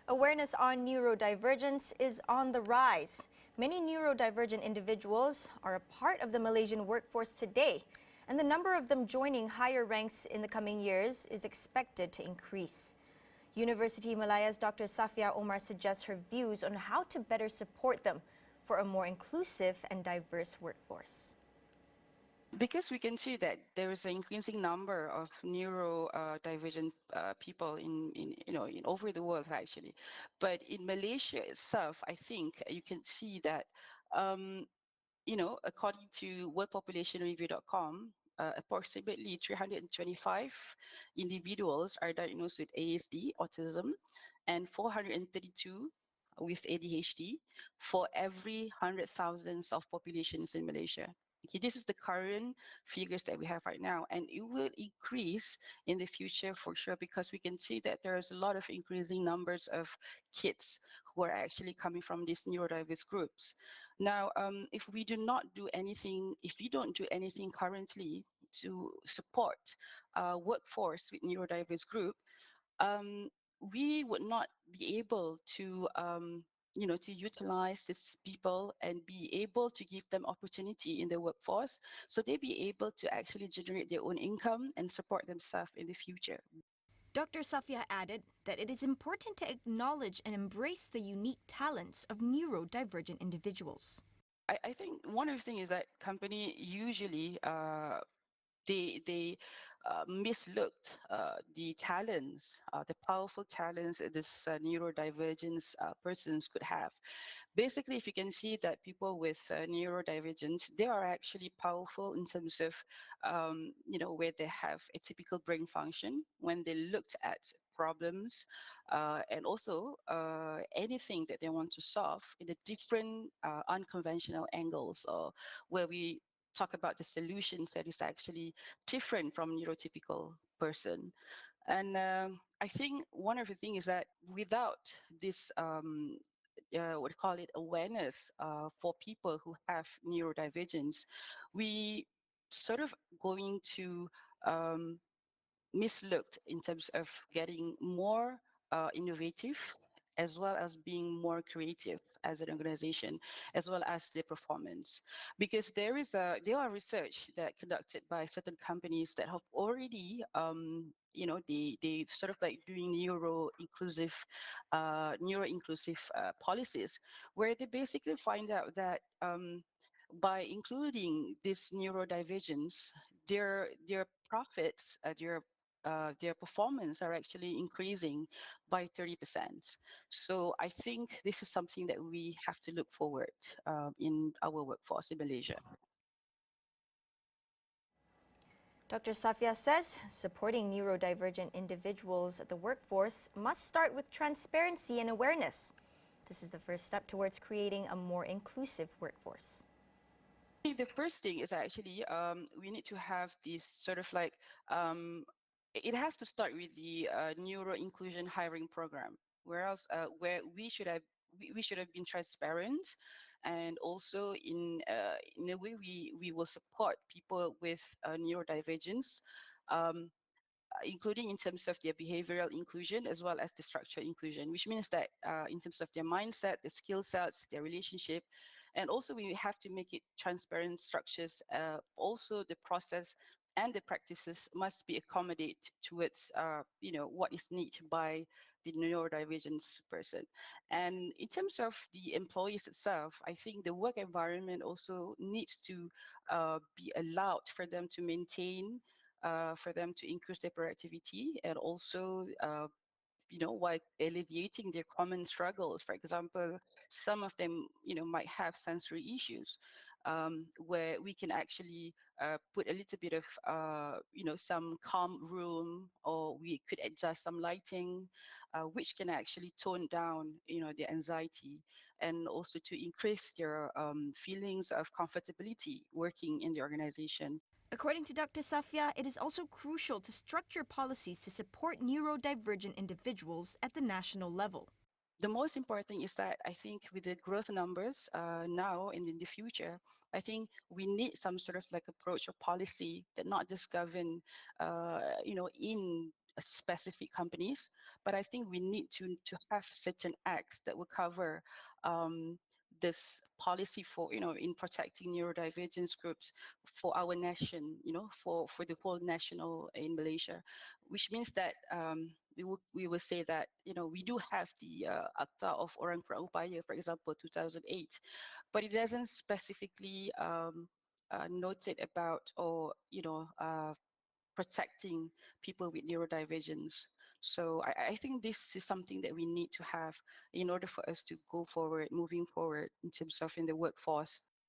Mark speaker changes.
Speaker 1: Awareness on neurodivergence is on the rise. Many neurodivergent individuals are a part of the Malaysian workforce today, and the number of them joining higher ranks in the coming years is expected to increase. Universiti Malaya's Dr. Safiah Omar suggests her views on how to better support them for a more inclusive and diverse workforce.
Speaker 2: Because we can see that there is an increasing number of neurodivergent people in over the world actually, but in Malaysia itself, I think you can see that according to worldpopulationreview.com, approximately 325 individuals are diagnosed with ASD, autism, and 432 with ADHD for every 100,000 of populations in Malaysia. Okay, this is the current figures that we have right now, and it will increase in the future for sure, because we can see that there's a lot of increasing numbers of kids who are actually coming from these neurodiverse groups. Now, if we don't do anything currently to support workforce with neurodiverse group, we would not be able to to utilize these people and be able to give them opportunity in the workforce, so they be able to actually generate their own income and support themselves in the future.
Speaker 1: Dr. Safiah added that it is important to acknowledge and embrace the unique talents of neurodivergent individuals.
Speaker 2: I think one of the things is that company usually they mislooked the talents, the powerful talents that this neurodivergence persons could have. Basically, if you can see that people with neurodivergence, they are actually powerful in terms of, where they have a typical brain function when they looked at problems and also anything that they want to solve in a different unconventional angles, or where we talk about the solutions that is actually different from neurotypical person. And I think one of the things is that without this what do you call it, awareness for people who have neurodivergence, we sort of going to mislooked in terms of getting more innovative, as well as being more creative as an organization, as well as the performance. Because there are research that conducted by certain companies that have already they sort of like doing neuro-inclusive policies, where they basically find out that by including this neurodivergence, their profits, their performance are actually increasing by 30%. So I think this is something that we have to look forward in our workforce in Malaysia.
Speaker 1: Dr. Safiah says supporting neurodivergent individuals at the workforce must start with transparency and awareness. This is the first step towards creating a more inclusive workforce.
Speaker 2: The first thing is actually we need to have this sort of like it has to start with the neuro inclusion hiring program, where we should have been transparent, and also in a way we will support people with neurodivergence, um, including in terms of their behavioral inclusion as well as the structural inclusion, which means that in terms of their mindset, the skill sets, their relationship, and also we have to make it transparent structures. Also, the process and the practices must be accommodate towards what is needed by the neurodivergence person. And in terms of the employees itself, I think the work environment also needs to be allowed for them to maintain, for them to increase their productivity, and also while alleviating their common struggles. For example, some of them might have sensory issues, where we can actually put a little bit of some calm room, or we could adjust some lighting, which can actually tone down their anxiety, and also to increase their feelings of comfortability working in the organization.
Speaker 1: According to Dr. Safiah, it is also crucial to structure policies to support neurodivergent individuals at the national level.
Speaker 2: The most important thing is that I think with the growth numbers now and in the future, I think we need some sort of like approach or policy that not just govern, in specific companies, but I think we need to have certain acts that will cover this policy for, in protecting neurodivergence groups for our nation, for the whole national in Malaysia, which means that we will say that, we do have the Akta of Orang Praupaya, for example, 2008, but it doesn't specifically noted about, or protecting people with neurodivergence. So I think this is something that we need to have in order for us to go forward, moving forward in terms of in the workforce.